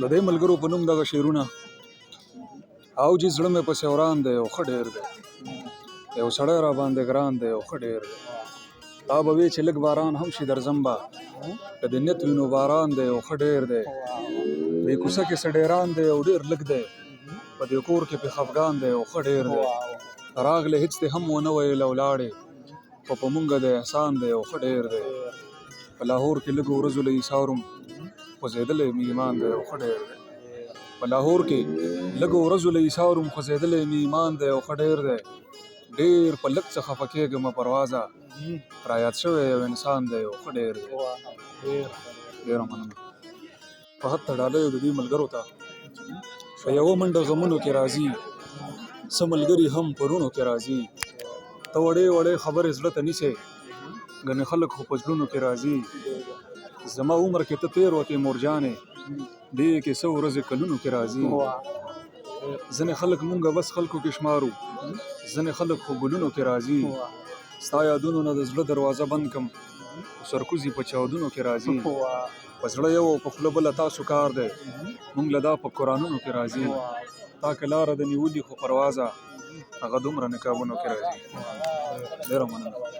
د دې ملګرو په نوم دغه شعرونه او چې زړه مې پسې وران دی او ښه ډېر دی یو سړی را باندې ګران دی او ښه ډېر دی تا به وی چې لږ باران هم شي درځم به که د نیت وي نو باران دی او ښه ډېر دی دې کوڅه کې څه ډېران دی او ډېر لږ دی په دې کور کې پې خفګان دی او ښه ډېر دی راغلی هېڅ دې هم ونه ویل او لاړې خو په مونږ د احسان دی او ښه ډېر دی په لاهور کې لږو ورځو له ایثاروم خوځېدلی مې ایمان دی او ښه ډېر دی په لاهور کې لږو ورځو له ایثاروم خوځېدلی مې ایمان دی او ښه ډېر دی ډېر په لږ څه خفه کېږم پروازه رایاد شوی یو انسان دی او ښه ډېر دی ډېره مننه په حتی ډالیو د دې ملګرو ته په یوه منډه غمونو کې راځي څه ملګري هم پرونو کې راځي ته وړې وړې خبرې زړه ته نیسې ګنې خلک خو په زړونو کې راځي زما عمر کې ته تېر وتې مورجانې دې کې څه ورځې کلونو کې راځي ځینې خلک مونږه بس خلکو کې شمارو ځینې خلک خو ګلونو کې راځي ستا یادونو نه د زړه دروازه بند کم سرکوزي په چاودونو کې راځي په زړه یو او په خوله بله تاسو کار دی مونږ له دا په قرآنونو کې راځي تا که لاره د نیولي خو پروازه هغه دومره نقابونو کې راځي ډېره مننه